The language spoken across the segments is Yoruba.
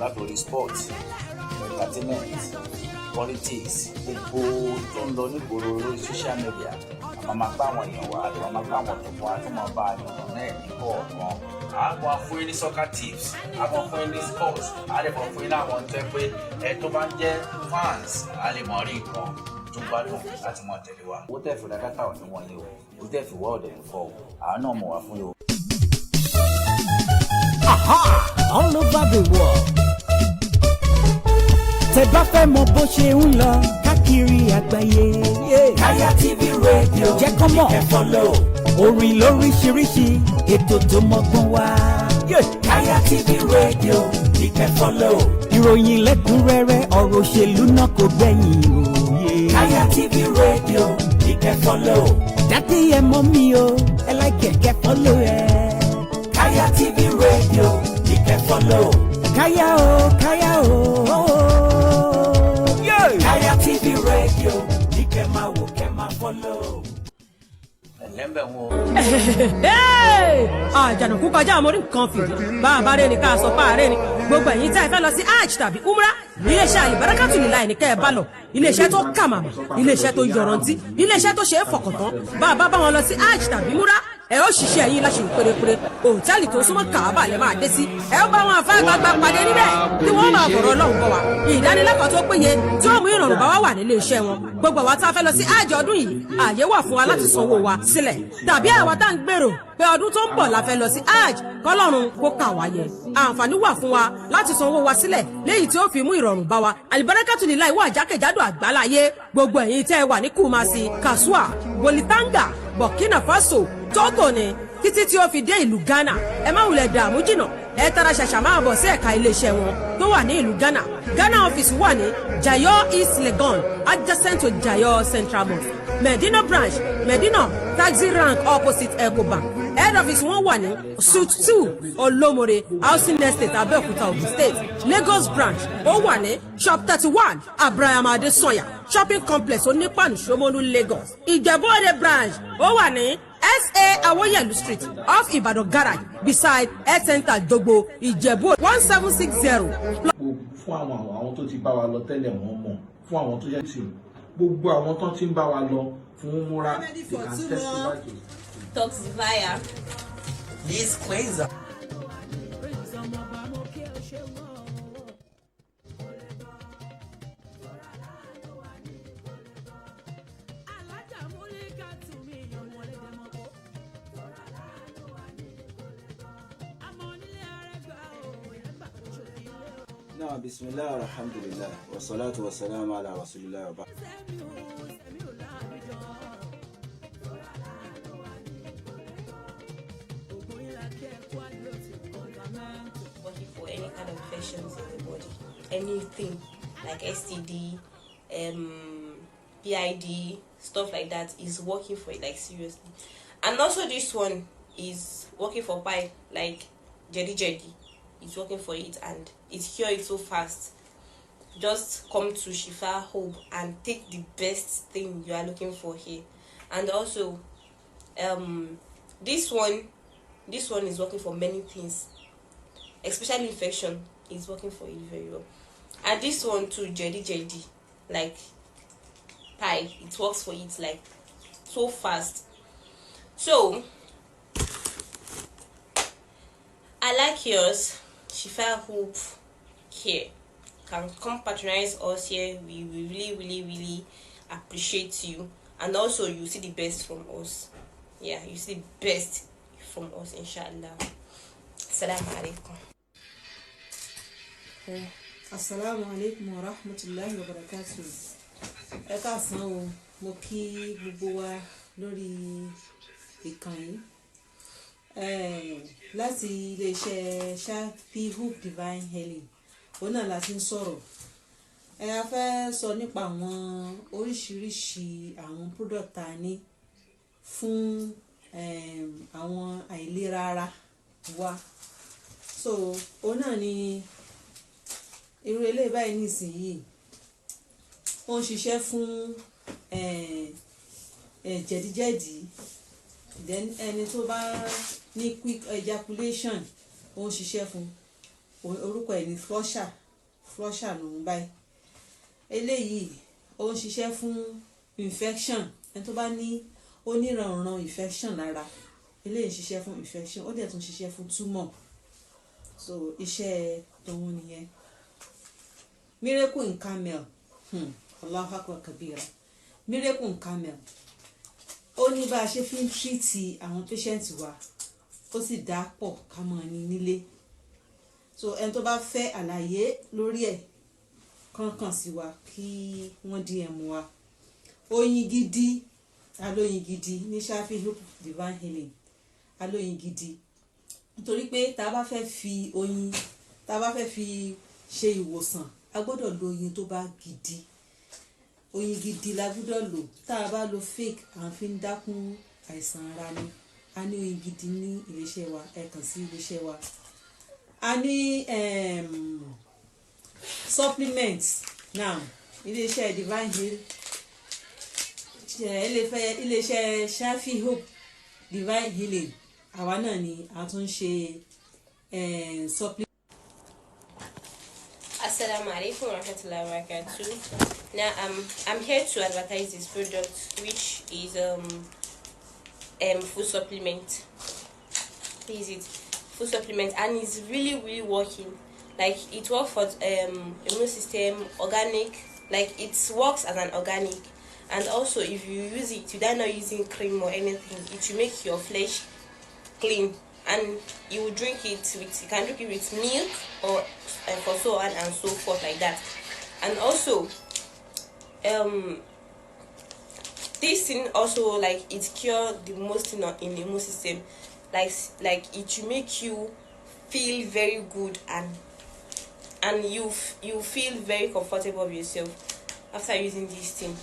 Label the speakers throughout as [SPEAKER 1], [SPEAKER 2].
[SPEAKER 1] látòrí sports, entertainment, politics, gbogbo tó ń lọ nígboro lórí social media. Àmọ́ máa bá àwọn èèyàn wá àdúrà máa bá àwọn ọ̀dọ́ wa tó máa bá àyàn náà ní kọ̀ọ̀kan. Àwọn fún yín ní soccer tips, àwọn fún yín ní sports, àlẹ́bọ̀ fún yín láwọn tó ẹ pé ẹ tó bá ń jẹ́ fans àlẹ́mọ̀ rí nǹkan tó gbádùn láti mọ̀ tẹ̀lé wa. Owó tẹ̀ fi ra dátà ọ̀dún wọ̀nyí o, owó tẹ̀ fi wọ́ ọ̀dẹ̀ fọ́ o, àwọn náà mọ̀ wá fún yín o.
[SPEAKER 2] Aha! All over the world. Tẹ́ bá fẹ́ mọ̀ bó ṣe ń lọ káàkiri àgbáyé. Kaya TV radio jẹ́ kọ́ mọ̀. Ẹ follow. Orin lóríṣiríṣi, ètò tó mọ́gbọ́n wá. Kaya TV radio ní kẹ́ follow. Ìròyìn lẹ́kùnrẹ́rẹ́ ọ̀rọ̀ òṣèlú náà kò gbẹ̀yìn òye. Kaya TV radio ní kẹ́ follow. Dádì ẹ mọ̀ mi o, ẹ like kẹ́ follow ẹ. Kaya TV radio ní kẹ́ follow. Kaya o, Kaya o. Kaya TV radio ní kẹ́ máa wò kẹ́ máa follow.
[SPEAKER 1] Ẹ̀lẹ́mbẹ̀ wọn.
[SPEAKER 3] Àjànàkú kọjá àmórí nǹkan fìdí bá a bá rẹ̀ ní ká sọ pa àárẹ̀ ni gbogbo ẹ̀yin tẹ́ ẹ fẹ́ lọ sí hajj tàbí umrah iléeṣẹ́ Al-Barakatu Lillahi ní kẹ́ ẹ bá lọ iléeṣẹ́ tó kà màmá iléeṣẹ́ tó yọrantí iléeṣẹ́ tó ṣe é fọkàntán bá a bá wọn lọ sí hajj tàbí umrah ẹ ó ṣiṣẹ́ yín láṣẹ pérépéré òtẹ́ẹ̀lì tó súnmọ́ Kaaba lè máa dé sí ẹ ó bá wọn àfáàgbàgbà pàdé níbẹ̀ tí wọ́n máa bọ̀rọ̀ Ọlọ́run bọ̀ wá ìdánilẹ́kọ̀ọ́ tó péye tí ó mú ìrọ̀rùn bá wá wà nílé iṣẹ́ wọn gbogbo àwa tá a fẹ́ lọ sí hajj ọdún yìí ààyè wà fún wa láti sanwó wa sílẹ̀ tàbí àwa tá à ń gbèrò pé ọdún tó ń bọ̀ la fẹ́ lọ sí hajj kọ́lọ́run kó kà wá yẹ àǹfààní wà fún wa láti sanwó wa sílẹ̀ léyìí tí ó fi mú ìrọ̀rùn bá wa Al-Barakatu Lillahi wà jákèjádò àgbáláyé gbogbo ẹ̀yin tẹ́ ẹ wà ní Kumasi Kasua Bolitanga Burkina Faso Togo ni títí tí ó fi dé ìlú Ghana ẹ má wulẹ̀ dààmú jìnnà ẹ tara ṣàṣà máa bọ̀ sí ẹ̀ka iléeṣẹ́ wọn tó wà ní ìlú Ghana ọ́fíìsì wà ní Jayo East Legon adjacent to Jayo Central Mosque Medina branch Medina taxi rank opposite Ecobank head office wọn wà ní suite 2 Olomore housing estate Abeokuta Ogun State Lagos branch ó wà ní shop 31 Abraham Adesanya shopping complex Onípàánù Ṣómólú Lagos Ìjẹ̀bú-Òde branch ó wà ní SA Awoyelu Street off Ibadan Garage beside Health Center Dogbo Ìjẹ̀bú 1760.
[SPEAKER 4] Fún àwọn tó ti bá wa lọ tẹ́lẹ̀ wọ́n mọ̀ fún àwọn tó yẹ sí gbogbo àwọn tó ti ń bá wa lọ fún múra they can testify to.
[SPEAKER 5] Toxify.
[SPEAKER 1] This crazy.
[SPEAKER 6] بسم الله والحمد لله والصلاة والسلام على رسول الله وبعد.
[SPEAKER 5] Working for any kind of infections in the body, anything like STD, PID, stuff like that is working for it, like seriously. And also this one is working for pipe, like jedi. It's working for it and it cures it so fast. Just come to Shifa Hope and take the best thing you are looking for here. And also this one is working for many things, especially infection. It's working for it very well. And this one too, jedi, like pipe, it works for it like so fast. So I like yours. Shifa Hope here can come patronize us here. We really appreciate you, and also you see the best from us. Yeah, you see the best from us, inshallah. Assalamu alaikum.
[SPEAKER 3] Assalamu alaikum wa rahmatullahi wa barakatuh. Ẹ káàsán o, mo kí gbogbo wa lórí ìkànnì láti iléeṣẹ́ Shafi Hope Divine Healing òun náà la ti ń sọ̀rọ̀ a fẹ́ sọ nípa àwọn oríṣiríṣi àwọn product tá a ní fún àwọn àìlera ara wa so òun náà ni irú eléyìí báyìí nísìnyí ó ń ṣiṣẹ́ fún jẹ̀díjẹ̀dí then ẹni tó bá ní quick ejaculation ó ń ṣiṣẹ́ fún
[SPEAKER 7] orúkọ ẹ̀ ní flusher lòún báyìí. Eléyìí ó ń ṣiṣẹ́ fún infection, ẹni tó bá ní oníranran infection lára, eléyìí ń ṣiṣẹ́ fún infection, ó dẹ̀ tún ṣiṣẹ́ fún tumor. So iṣẹ́ tòun nìyẹn. Miracle in Camel, Allahu Akbar kabira. Miracle in Camel, ó ní bá a ṣe fi ń treat àwọn patient wa, ó sì dá pọ̀ ká mọ̀ ní nílé. So ẹni tó bá fẹ́ àlàyé lórí ẹ̀ kàn sí wa kí wọ́n DM wa. Oyin gidi, alóyin gidi ní Shafi Hope Divine Healing, alóyin gidi. Nítorí pé tá bá fẹ́ fi oyin, tá bá fẹ́ fi ṣe ìwòsàn, a gbọ́dọ̀ lo oyin tó bá gidi. Oyin gidi la gbọ́dọ̀ lò. Tá bá lo fake, à ń fi ń dákún àìsàn ara ni. A ní oyin gidi ní iléeṣẹ́ wa, ẹ kàn sí iléeṣẹ́ wa. A ní supplements now, iléeṣẹ́ Divine Heal, iléeṣẹ́ Shafi Hope Divine Healing, àwa náà ni a tún ṣe supplement.
[SPEAKER 5] Assalamu alaikum warahmatullahi wabarakatuh. Now I'm here to advertise this product, which is food supplement. Is it food supplement, and it's really working. Like it works for immune system, organic. Like it works as an organic, and also if you use it without not using cream or anything, it will make your flesh clean. And you will drink it with, you can drink it with milk or for so on and so forth like that. And also this thing also, like, it cure the most thing in the immune system. Like it will make you feel very good, and you feel very comfortable with yourself after using this thing.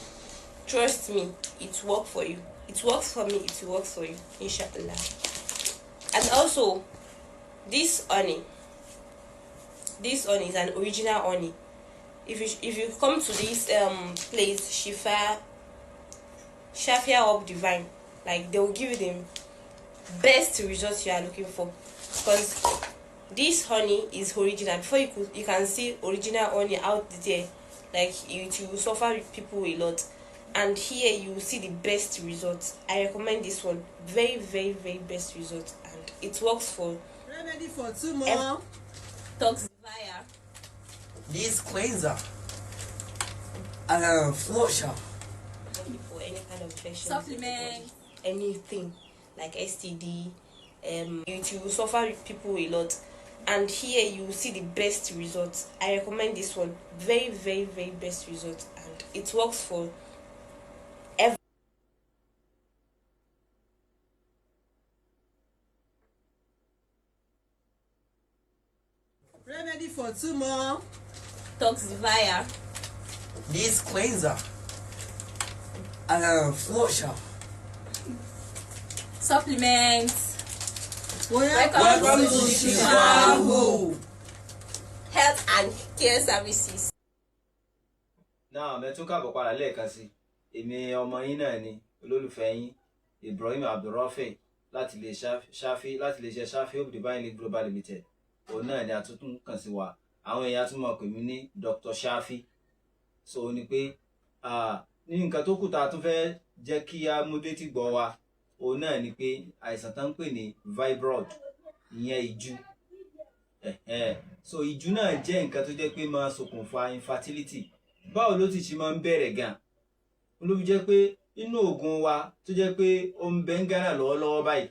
[SPEAKER 5] Trust me, it works for you. It works for me, it works for you, inshallah. And also this honey is an original honey. If you come to this place, Shafi Hope Divine, like, they will give you the best results you are looking for, because this honey is original. Before you can see original honey out there, like, it will suffer people a lot, and here you will see the best results. I recommend this one, very best results, and it works for
[SPEAKER 7] Remedy for tumor,
[SPEAKER 5] toxify,
[SPEAKER 8] this cleanser, flusher,
[SPEAKER 5] for any kind of infection,
[SPEAKER 3] Supplement,
[SPEAKER 5] anything like STD, it will suffer people a lot, and here you will see the best results. I recommend this one, very best results, and it works for every.
[SPEAKER 7] remedy for tumor,
[SPEAKER 5] Toxify,
[SPEAKER 8] this cleanser, flusher.
[SPEAKER 3] supplements,
[SPEAKER 5] welcome to
[SPEAKER 8] Shifa Hope
[SPEAKER 5] Health and Care Services.
[SPEAKER 6] Náà mẹ́tún káàbọ̀ padà lẹ́ẹ̀kan sí. Èmi ọmọ yín náà ni, olólùfẹ́ yín, Ibrahim Abdulrafi, láti lè ṣe Shafi Hope Divine Healing Global Limited. Òun náà ni àtúntún kàn sí wa. Àwọn èèyàn tún mọ̀ pé mi ní Dr. Shafi. So ó ní pé ní nǹkan tó kù tá a tún fẹ́ jẹ́ kí a mú dé tí gbọ́ wa. Òun náà ni pé àìsàn tán ń pè ní fibroid, ìyẹn ìju. So ìju náà jẹ́ nǹkan tó jẹ́ pé máa ṣokùnfà infertility. Báwo ló ti ṣe máa ń bẹ̀rẹ̀ gan? Ló fi jẹ́ pé inú oògùn wa tó jẹ́ pé ó ń bẹ ń Ghana lọ́wọ́lọ́wọ́ báyìí.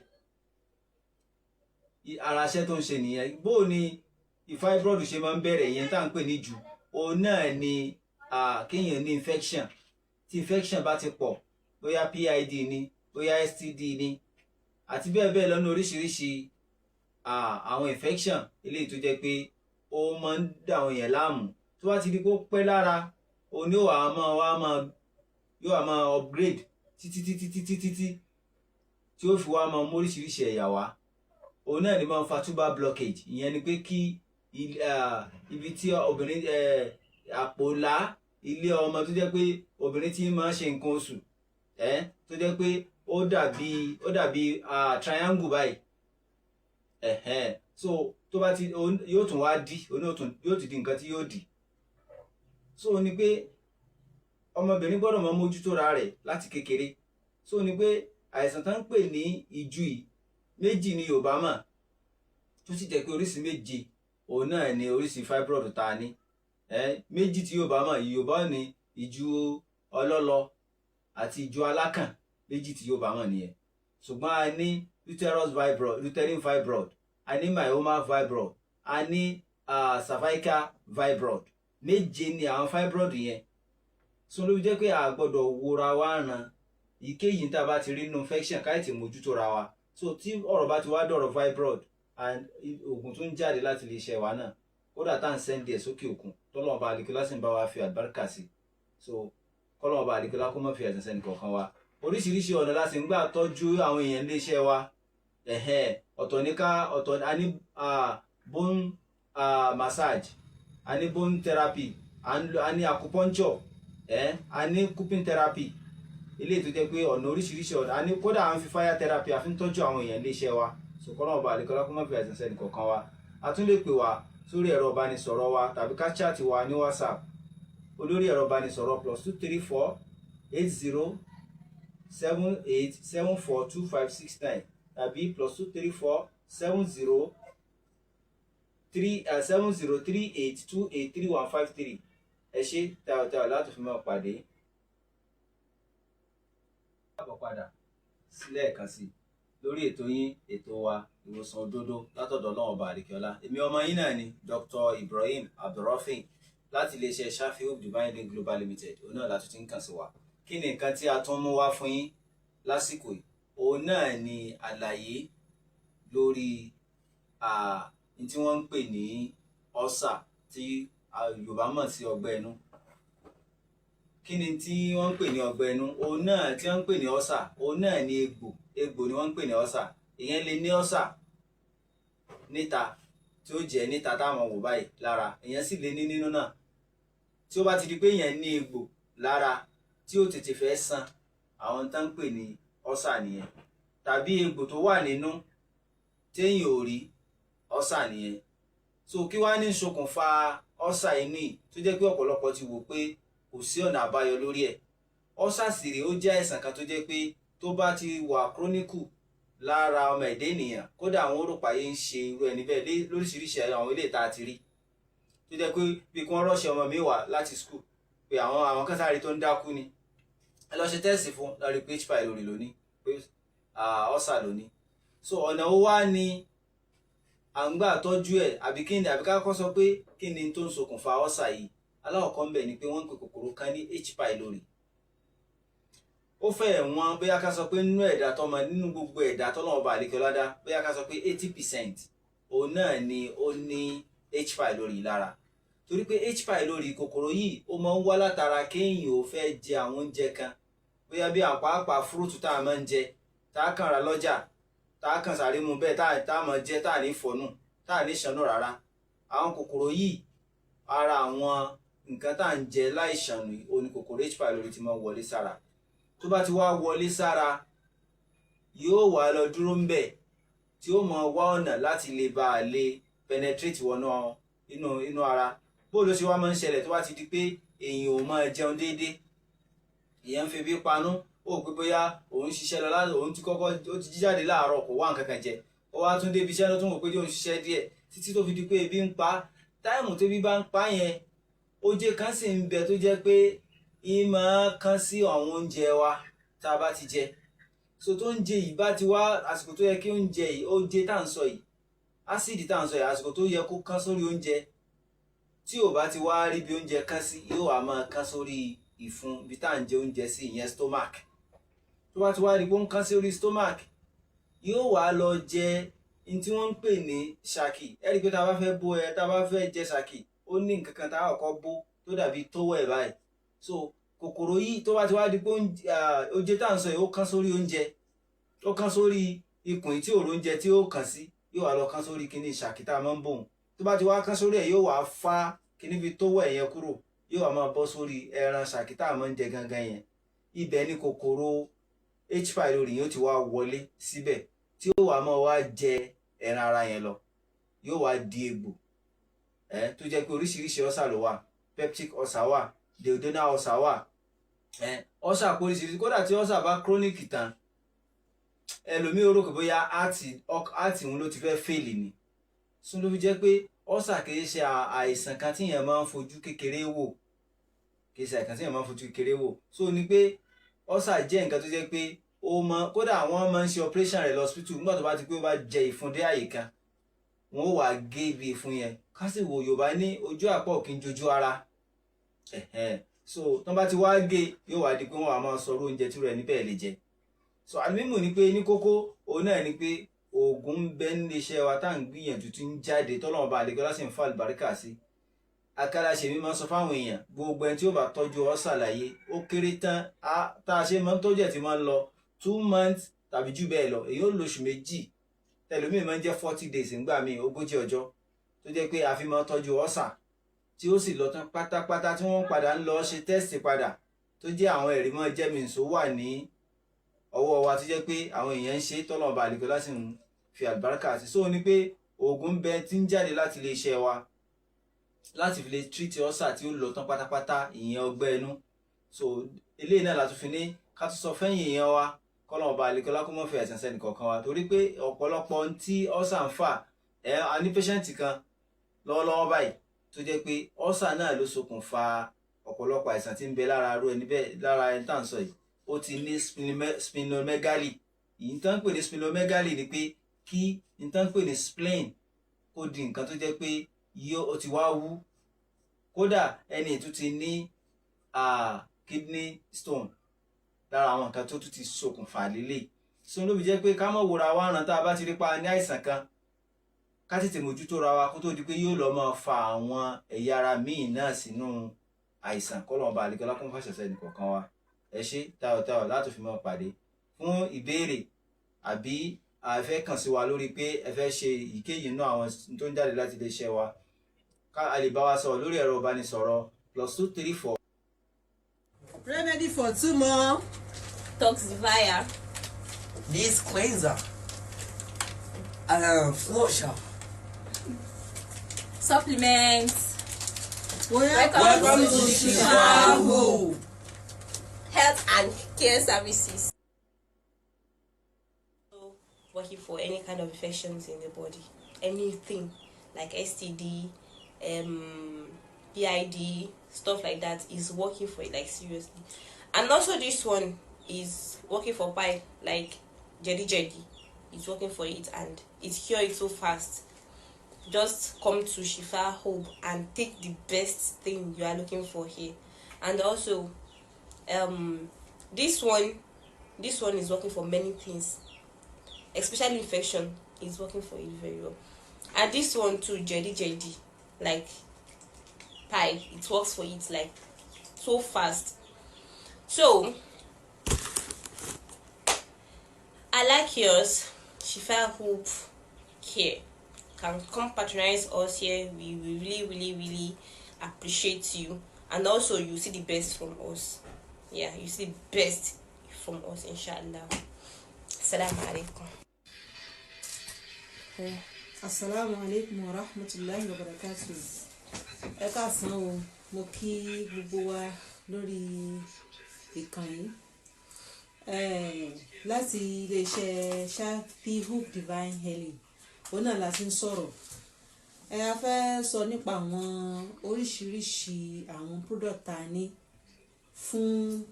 [SPEAKER 6] Ara iṣẹ́ tó ń ṣe nìyẹn. Bó ni fibroid ṣe máa ń bẹ̀rẹ̀, ìyẹn tá à ń pè ní ìju. Òun náà ni kéèyàn ní infection. Tí infection bá ti pọ̀, bóyá PID ni, bóyá STD ni, àti bẹ́ẹ̀ bẹ́ẹ̀ lọ́nà oríṣiríṣi àwọn infection eléyìí tó jẹ́ pé ó máa ń dà àwọn èèyàn láàmú. Tó bá ti di kó pẹ́ lára, òun yóò wá máa upgrade títí tí ó fi wá máa mú oríṣiríṣi ẹ̀yà wá. Òun náà ni máa ń fa tuber blockage. Ìyẹn ni pé kí ibi tí obìnrin àpòlá ilé ọmọ tó jẹ́ pé obìnrin tí máa ń ṣe nǹkan oṣù tó jẹ́ pé ó dàbí triangle báyìí. so tó bá ti yóò tún wá dí yóò ti di nǹkan tí yóò dì. So ni pé ọmọbìnrin gbọ́dọ̀ máa mójútó ra rẹ̀ láti kékeré. So ni pé àìsàn tó ń pè ní ìju yìí méjì ni Yorùbá mọ̀ tó sì jẹ́ pé oríṣi méje òun náà ni oríṣi fibroid ta ní. Méjì tí Yorùbá ní ìju ọlọ́lọ àti ìju alákàn, méjì tí Yorùbá mọ̀ nìyẹn. Ṣùgbọ́n a ní uterine fibroid, a ní myoma fibroid, a ní cervical fibroid. Méje ni àwọn fibroid yẹn. So ló jẹ́ pé a gbọ́dọ̀ wòra wá ran ìkéyìí tá a bá ti rí nínú infection káyì tí mójútó ra wa. So tí ọ̀rọ̀ bá ti wá dọ̀rọ̀ fibroid and oògùn tó ń jáde láti lè ṣe wa náà kódà tá à ń sẹ́ndì ẹ̀ sókè òkun tọ́lọ́mọba àlekèlá sì ń bá wa fi àlùbáríkà sí. So kọ́lọ́mọba àlekèlá kó má fi ẹ̀sìn sẹ́ni kọ̀ọ̀kan wa. Oríṣiríṣi ọ̀nà láti ń gbà tọ́jú àwọn èèyàn iléeṣẹ́ wa. Ọ̀tọ̀ a ní bone massage, a ní bone therapy, a ní acupuncture, a ní cupping therapy. Ilé tó jẹ́ pé ọ̀nà oríṣiríṣi ọ̀nà a ní kódà à ń fi fire therapy a fi ń tọ́jú àwọn èèyàn iléeṣẹ́ wa. So kọ́lọ́mọba àlekèlá kó má fi ẹ̀sìn sẹ́ni kọ̀ọ̀kan wa. A tún lè pè wá sórí ẹ̀rọ ìbánisọ̀rọ̀ wa tàbí ká chat wa ní WhatsApp olórí ẹ̀rọ ìbánisọ̀rọ̀ +234 80 78 74 2569 tàbí +234 70 38 28 3153. Ẹ ṣé tààtàà láti fi máa pàdé. Padà sílẹ̀ kan sí lórí ètò yín ètò wa ìwòsàn òdodo látọ̀dọ̀ Ọlọ́run ọba àríkẹ́ọlá. Èmi ọmọ yín náà ni Dr. Ibrahim Abdulrafin láti iléeṣẹ́ Shafi Hope Divine Healing Global Limited. Òun náà láti ti ń kàn sí wa. Kí ni nǹkan tí a tún mú wá fún yín lásìkò yìí? Òun náà ni àlàyé lórí tí wọ́n ń pè ní ọ́sà tí Yorùbá mọ̀ sí ọgbẹ́ inú. Kí ni tí wọ́n ń pè ní ọgbẹ́ inú? Òun náà tí wọ́n ń pè ní ọ́sà, òun náà ni egbò ni wọ́n ń pè ní ọ́sà. Ìyẹn lè ní ọ́sà níta tí ó jẹ́ níta táwọn wò báyìí lára, ìyẹn sì lè ní nínú náà. Tí ó bá ti di pé ìyẹn ní egbò lára tí ó tètè fẹ́ san, àwọn tá ń pè ní ọ́sà nìyẹn. Tàbí egbò tó wà nínú téèyàn ò rí, ọ́sà nìyẹn. So kí wá ní ṣokùnfà ọ́sà inú yìí tó jẹ́ pé ọ̀pọ̀lọpọ̀ ti wò pé kò sí ọ̀nà àbáyọ lórí ẹ̀. Ọ́sà sì rèé ó jẹ́ àìsàn kan tó jẹ́ pé tó bá ti wà chronicle lára ọmọ ẹ̀dá ènìyàn, kódà àwọn òrùpàyé ń ṣe irú ẹni bẹ́ẹ̀ lóríṣiríṣi àwọn ilé ìta ti rí. Tó jẹ́ pé bí kí wọ́n rọ́ọ̀ṣẹ́ ọmọ mi wá láti school pé àwọn kan sáré tó ń dákú ni. Ẹ lọ ṣe tẹ́sì fún lórí page file lórí lónìí pé ọ́sà lónìí. So ọ̀nà ó wá ní à ń gbà tọ́jú ẹ̀ àbí ká kọ́ sọ pé kí ni tó ń ṣokùnfà ọ́sà yìí. Aláwọ̀kọ́ ń bẹ̀ ni pé wọ́n ń pe kòkòrò kan ní H. pylori. Ó fẹ́ wọn bóyá ká sọ pé nínú gbogbo ẹ̀dá tọ́lọ́run ọba àlékèọlá dá, bóyá ká sọ pé 80% òun náà ni ó ní H. pylori lára. Torí pé H. pylori kòkòrò yìí ó máa ń wá látara kéèyàn ò fẹ́ jẹ àwọn oúnjẹ kan, bóyá bí àpáàpá fúrúùtù tá a máa ń jẹ, tá a kàn ra lọ́jà, tá a kàn sáré mu bẹ́ẹ̀ tá a máa jẹ tá a ní fọ̀nù, tá a ní ṣànú rárá. Àwọn kòkòrò yìí ara àwọn nǹkan tá à ń jẹ láìṣànù òní kòkòrò H. pylori ti máa wọlé sára. Tó bá ti wá wọlé sára yóò wá lọ dúró ń bẹ̀ tí ó máa wá ọ̀nà láti lè bá a lè penetrate wọnú inú ara. Bó ló ṣe wá máa ń ṣẹlẹ̀ tó bá ti di pé èèyàn ò máa jẹun déédéé, èèyàn ń fi bí panú, ó pé bóyá òun ṣiṣẹ́ lọ láti òun ti jí jáde láàárọ̀ kò wá nǹkan kan jẹ, ó wá tún débi iṣẹ́ ló tún wò pé òun ṣiṣẹ́ díẹ̀ títí tó fi di pé ebi ń pa. Táìmù tébí bá ń pa yẹn oje kan sì ń bẹ tó jẹ́ pé ìmọ̀ kan sí àwọn oúnjẹ wa tá a bá ti jẹ. So tó ń jẹ yìí bá ti wá àsìkò tó yẹ kí oúnjẹ yìí oje tá à ń sọ yìí, ásíìdì tá à ń sọ yìí, àsìkò tó yẹ kó kán sórí oúnjẹ tí ò bá ti wá rí bí oúnjẹ kán sí, yóò wá máa kán sórí ìfun bí tá à ń jẹ oúnjẹ sí, ìyẹn stomach. Tó bá ti wá rí bó ń kán sí orí stomach, yóò wá lọ jẹ ní tí wọ́n ń pè ní ṣàkì. Ẹ rí i pé tá a bá fẹ́ jẹ ṣàkì ó ní nǹkan kan tá a kọ́kọ́ bó tó dàbí tówẹ̀ báyìí. So kòkòrò yìí tó bá ti wá di pé oje tá à ń sọ yìí ó kán sórí oúnjẹ, ó kán sórí ikùn tí òrò oúnjẹ tí ó kàn sí, yóò wá lọ kán sórí kíní ṣàkì tá a máa ń bòun. Tó bá ti wá kán sórí ẹ̀ yóò wá fá kíní bí tówẹ̀ yẹn kúrò, yóò wá máa bọ́ sórí ẹran ṣàkì tá a máa ń jẹ gangan yẹn. Ibẹ̀ ni kòkòrò H. pylori yóò ti wá wọlé síbẹ̀ tí ó wá máa wá jẹ ẹran ara yẹn lọ. yóò wá di egbò tó jẹ́ pé oríṣiríṣi ọ̀sà ló wà, peptic ọ̀sà wà, duodenal ọ̀sà wà, ọ̀sà pé oríṣiríṣi. Kódà tí ọ̀sà bá chronic tán, ẹlòmíì ó rò pé bóyá àti òun ló ti fẹ́ fèlì ni. Sún ló fi jẹ́ pé ọ̀sà kìí ṣe àìsàn kan tí èèyàn máa ń fojú kékeré wò, kìí ṣe àìsàn tí èèyàn máa ń fojú kékeré wò. So ni pé ọ̀sà jẹ́ nǹkan tó jẹ́ pé kódà wọ́n máa ń ṣe operation rẹ̀ lọ hospital nígbà tó bá ti pé ó bá jẹ ìfun dé àyè kan, wọ́n ó wá gé ibi ìfun yẹn. Ká sì wo Yorùbá ní ojú àpá ò kí ń jojú ara. So tó bá ti wá gé, yóò wá di pé wọ́n wá máa sọ oúnjẹ tí rẹ̀ níbẹ̀ lè jẹ. So àlùmímù ni pé ní kókó òun náà ni pé oògùn ń bẹ nílé iṣẹ́ wa tá à ń gbìyànjú tí ń jáde tọ́lọ́mọba àlejò láti ń fa àlùbáríkà sí. Akálàṣe mi máa ń sọ fáwọn èèyàn, gbogbo ẹni tí ó bá tọ́jú ọ̀sà láyé ó kéré tán tá a ṣe máa ń tọ́jú ẹ̀ tí máa ń lọ 2 months tàbí jù bẹ́ẹ̀ lọ. Èyí ó lóṣù méjì, tẹlómìí máa ń jẹ́ 40 days ńgbà míì 40 ọjọ́, tó jẹ́ pé a fi máa ń tọ́jú ọ̀sà tí ó sì lọ tán pátápátá, tí wọ́n padà ń lọ ṣe test padà, tó jẹ́ àwọn ẹ̀rí mọ́ jẹ́mìísọ wà ní ọwọ́ wa, tó jẹ́ pé àwọn èèyàn ń ṣe tọ́lọ́mọba àlejò láti ń fi àlùbáríkà sí. So ni pé oògùn bẹ tí ń jáde láti ilé iṣẹ́ wa láti fi lè treat ọ̀sà tí ó lọ tán pátápátá, ìyẹn ọgbẹ́ inú. So eléyìí náà la tún fi ní ká tún sọ fẹ́yìn èèyàn wa kọ́lọ́mọba àlejò lákòmọ́ fi àìsàn sẹ́ni kọ̀ọ̀kan wa, torí pé ọ̀pọ̀lọpọ̀ tí ọ̀sà ń fà a ní patient kan lọ́wọ́lọ́wọ́ báyìí tó jẹ́ pé ọ̀sà náà ló ṣokùnfà ọ̀pọ̀lọpọ̀ àìsàn tí ń bẹ lára aró ẹni bẹ́ẹ̀, lára ẹni tá à ń sọ yìí. Ó ti ní splenomegaly. Ìyí tán ń pè ní splenomegaly ni pé kí n tán ń pè ní spleen kó di nǹkan tó jẹ́ pé ó ti wá wú. Kódà ẹni tó ti ní kidney stone, lára àwọn nǹkan tó tún ti ṣokùnfà lélẹ̀. So ló fi jẹ́ pé ká mọ̀ wòra wá ràn tá a bá ti rí pa ní àìsàn kan, ká tètè mójútó ra wa kó tó di pé yóò lọ máa fa àwọn ẹ̀yà ara míì náà sínú àìsàn. Kọ́lọ́mọba àlejò lákòmọ́ fàṣẹṣẹ nìkọ̀ọ̀kan wa. Ẹ ṣé táwọ̀táwọ̀ láti fi máa pàdé. Fún ìbéèrè àbí àfẹ́ kàn sí wa lórí pé ẹ fẹ́ ṣe ìkéyìí náà àwọn tó ń jáde láti iléeṣẹ́ wa, ká a lè bá wa sọ̀rọ̀ lórí ẹ̀rọ ìbánisọ̀rọ̀ +234.
[SPEAKER 7] Remedy for tumor.
[SPEAKER 5] Toxivia.
[SPEAKER 8] This cleanser. Flusher.
[SPEAKER 5] Supplements.
[SPEAKER 8] Welcome to Chicago.
[SPEAKER 5] Health and care services. Working for any kind of infections in the body, anything like STD, PID, stuff like that is working for it, like seriously. And also this one is working for pipe, like jedi. It's working for it and it cures it so fast. Just come to Shifa Hope and take the best thing you are looking for here. And also this one is working for many things, especially infection. It's working for it very well. And this one too, jedi, like pie, it works for it like so fast. So I like yours, Shifa Hope Care. Can come patronize us here. We really appreciate you, and also you see the best from us. Yeah, you see the best from us, inshallah. Assalamu alaikum.
[SPEAKER 7] Assalamu alaikum wa rahmatullahi wa barakatuh. Ẹ káàsán o, mo kí gbogbo wa lórí ìkànnì láti iléeṣẹ́ Shifa Hope Divine Healing. Òun náà la ti ń sọ̀rọ̀. A fẹ́ sọ nípa àwọn oríṣiríṣi àwọn product tá a ní fún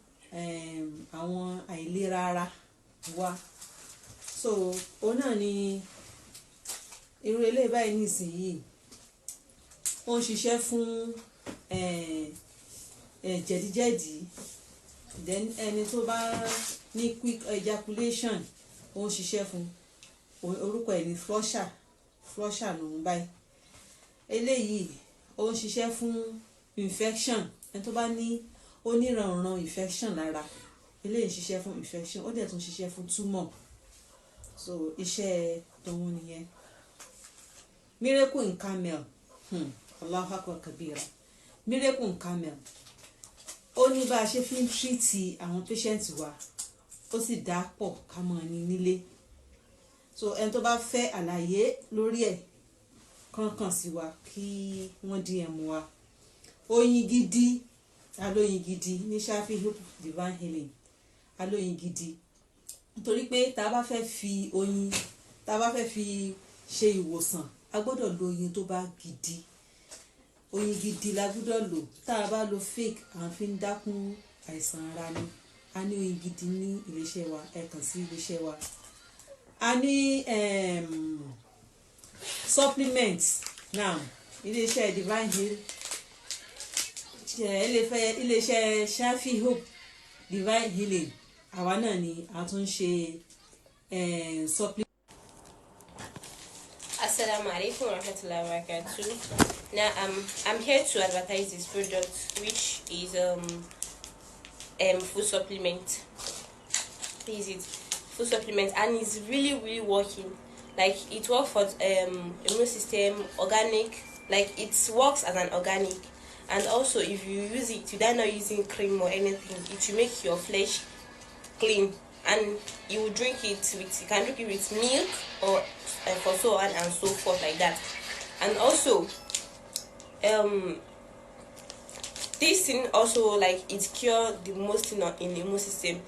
[SPEAKER 7] àwọn àìlera ara wa. So òun náà ni irú eléyìí báyìí nísìnyí ó ń ṣiṣẹ́ fún jẹ̀díjẹ̀dí, then ẹni tó bá ní quick ejaculation ó ń ṣiṣẹ́ fún, orúkọ ẹ̀ ní flusher ló ń báyìí. Eléyìí ó ń ṣiṣẹ́ fún infection, ẹni tó bá ní oníranran infection lára, eléyìí ń ṣiṣẹ́ fún infection, ó dẹ̀ tún ṣiṣẹ́ fún tumor. So iṣẹ́ tòun nìyẹn. Miracle in Camel, Allahu Akbar kabira. Miracle in Camel, ó ní bá a ṣe fi ń treat àwọn patient wa, ó sì dá pọ̀ ká mọ̀ ní nílé. So ẹni tó bá fẹ́ àlàyé lórí ẹ̀ kàn sí wa kí wọ́n DM wa. Oyin gidi alóyin gidi ní Shafi Hope Divine Healing, alóyin gidi nítorí pé tá bá fẹ́ fi oyin, tá bá fẹ́ fi ṣe ìwòsàn a gbọ́dọ̀ lo oyin tó bá gidi. Oyin gidi la gbọ́dọ̀ lò. Tá bá lo fake à ń fi dákún àìsàn ara ni. A ní oyin gidi ní iléeṣẹ́ wa, ẹ kàn sí iléeṣẹ́ wa. A ní supplements now iléeṣẹ́ Divine Healing, iléeṣẹ́ Shafi Hope Divine Healing, àwa náà ni a tún ṣe supplement.
[SPEAKER 5] Assalamu alaikum warahmatullahi wabarakatuh. Now I'm here to advertise this product, which is food supplement. This is food supplement, and it's really working. Like it works for immune system, organic. Like it works as an organic, and also if you use it without not using cream or anything, it will make your flesh clean. And you will drink it with, you can drink it with milk or for so on and so forth like that. And also this thing also, like, it cure the most thing in the immune system.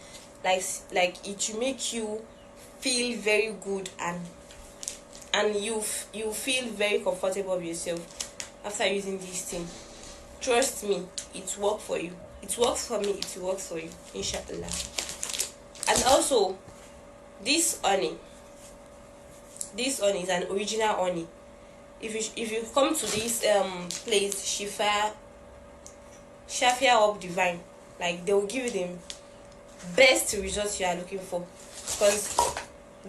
[SPEAKER 5] Like it will make you feel very good, and you feel very comfortable with yourself after using this thing. Trust me, it works for you. It works for me, it works for you, inshallah. And also this honey is an original honey. If you come to this place, Shafi Hope Divine, like, they will give you the best results you are looking for, because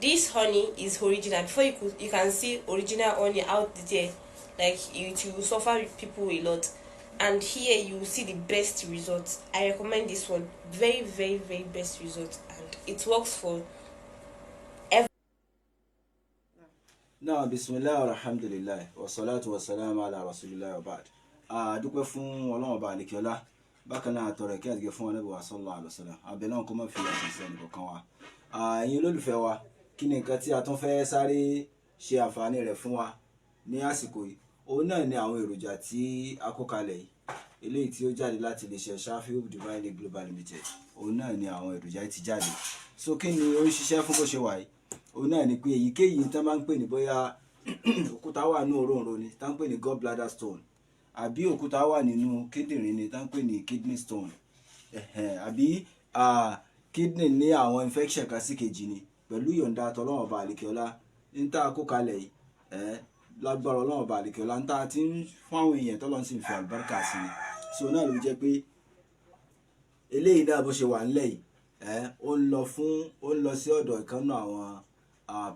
[SPEAKER 5] this honey is original. Before you can see original honey out there, like, it will suffer people a lot, and here you will see the best results. I recommend this one, very best results, and it works for every.
[SPEAKER 6] Now, bismillah, alhamdulillah, wa salatu wa salam ala rasulillah wa ba'd. Dúpẹ́ fún Ọlọ́run Ọba àlekíọ́lá, bákan náà àtọrọ ìkẹ́ àti ìgẹ̀ fún Ànábì wa sallallahu alaihi wasallam. Abẹ́ náà kó má fi àṣìṣe ẹnìkọ̀ọ̀kan wa. Ẹ̀yin olólùfẹ́ wa, kí ni nǹkan tí a tún fẹ́ sáré ṣe àǹfààní rẹ̀ fún wa ní àsìkò yìí? Òun náà ni àwọn èròjà tí a kó kalẹ̀ yìí, eléyìí tí ó jáde láti iléeṣẹ́ Shafi Hope Divine Global Limited. Òun náà ni àwọn èròjà yìí ti jáde. So kí ni ó ń ṣiṣẹ́ fún bó ṣe wà yìí? Òun náà ni pé èyíkéyìí tí wọ́n máa ń pè ní bóyá òkúta wà nínú òróǹro ni, tí wọ́n ń pè ní gallbladder stone, àbí òkúta wà nínú kíndìnrín ni, tí wọ́n ń pè ní kidney stone, àbí kidney ní àwọn infection kan sí kejì ni, pẹ̀lú ìyọ̀ǹda t'Ọlọ́run Ọba àlekíọ́lá ní tá a kó kalẹ̀ yìí, lágbára Ọlọ́run Ọba àlekíọ́lá ní tá a ti ń fún àwọn èèyàn t'Ọlọ́run sì ń fi àlùbáríkà sí ni. So náà ló jẹ́ pé eléyìí náà bó ṣe wà nílẹ̀ yìí, ó ń lọ sí ọ̀dọ̀ ìkànnà àwọn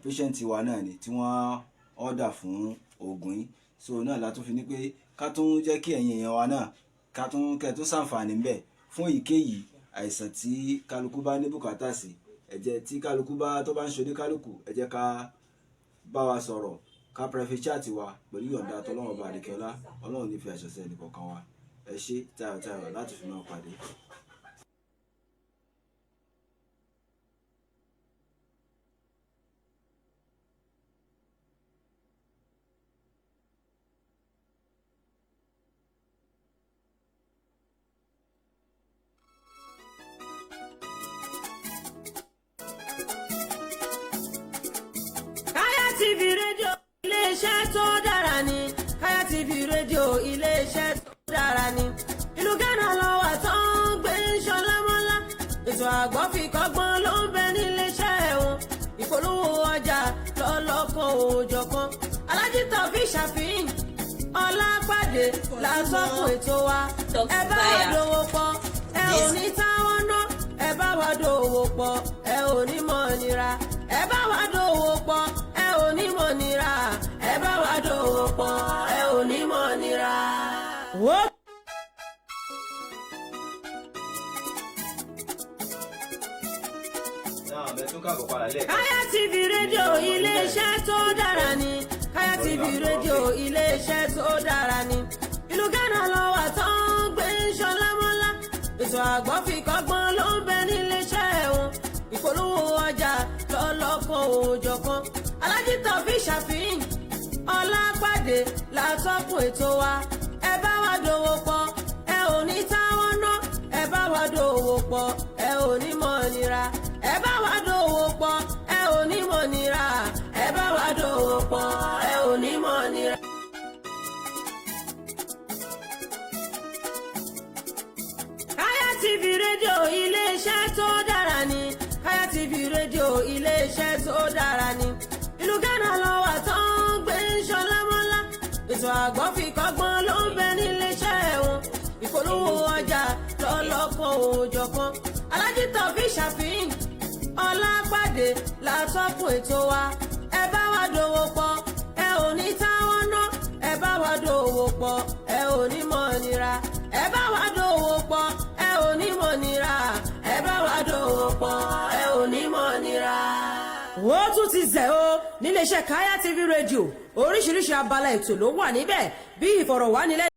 [SPEAKER 6] patient wa náà ni, tí wọ́n order fún oògùn yìí. So náà la tún fi ní pé ká tún jẹ́ kí ẹ̀yin èèyàn wa náà kẹ́ tún ṣàǹfààní ńbẹ̀ fún èyíkéyìí àìsàn tí kálukú bá ní bùkátà sí. Ẹ̀jẹ̀ tí kálukú bá tó bá ń ṣe kálukú, ẹ jẹ́ ká bá wa sọ̀rọ̀, ká private chat wa pẹ̀lú ìyọ̀ǹda t'Ọlọ́run Ọba àlekíọ́lá. Ọlọ́run ní fi àṣẹ ẹnìkọ̀ọ̀kan wa. Ẹ ṣé tayọ̀tayọ̀ láti fi máa pàdé.
[SPEAKER 3] TV rédíò iléeṣẹ́ tó dára ni. Kaya TV rédíò iléeṣẹ́ tó dára ni. Ìlú Ghana ló wà tó ń gbé ṣọlá mọ́lá. Ètò àgbọ̀ fi kọ́gbọ́n ló ń bẹ níléeṣẹ́ wọn. Ìpolówó ọjà lọ́lọ́kan òòjọ̀kan. Alájí Taofeek Shafii Ọlápàdé lásọ̀kùn ètò wa. Ẹ bá wa dòwò pọ̀, ẹ ò ní táwọn ná. Ẹ bá wa dòwò pọ̀, ẹ ò ní mọ̀ nira. Ẹ bá wa dòwò pọ̀, ẹ ò ní mọ̀ nira. Ẹ bá wa dòwò pọ̀, ẹ ò ní mọ̀ nira. Kaya TV rédíò iléeṣẹ́ tó dára ni. Kaya TV rédíò iléeṣẹ́ tó dára ni. Ìlú Ghana ló wà tó ń gbé ṣọlá mọ́lá. Ètò àgbọ̀ fi kọ́gbọ́n ló ń bẹ níléeṣẹ́ wọn. Ìpolówó ọjà lọ́lọ́kan òòjọ̀kan. Alájí Taofeek Shafii Ọlápàdé Ọlápàdé látọ́kùn ètò wa ẹ bá wa dòwò pọ̀ ẹ ò ní táwọn ná ẹ bá wa dòwò pọ̀ ẹ ò ní mọ̀ nira ẹ bá wa dòwò pọ̀ ẹ ò ní mọ̀ nira ẹ bá wa dòwò pọ̀ ẹ ò ní mọ̀ nira. Kaya TV rédíò ilé-iṣẹ́ tó dára ni Kaya TV rédíò ilé-iṣẹ́ tó dára ni ìlú Ghana lọ́wọ́ tó ń gbé ṣọlámọ́lá ètò àgbọ̀ fi kọ́gbọ́n ló ń bẹ níléeṣẹ́ wọn ìpolówó ọjà lọ́lọ́kan òòjọ̀kan Alhaji Taofeek Shafii Ọlápàdé látọ́kùn ètò wa ẹ bá wa dòwò pọ̀ ẹ ò ní táwọn ná ẹ bá wa dòwò pọ̀ ẹ ò ní mọ̀ nira ẹ bá wa dòwò pọ̀ ẹ ò ní mọ̀ nira ẹ bá wa dòwò pọ̀ ẹ ò ní mọ̀ nira. Ó tún ti zẹ̀ o níléeṣẹ́ Kaya TV rédíò oríṣiríṣi abala ètò ló wà níbẹ̀ bí ìfọ̀rọ̀wánilẹ́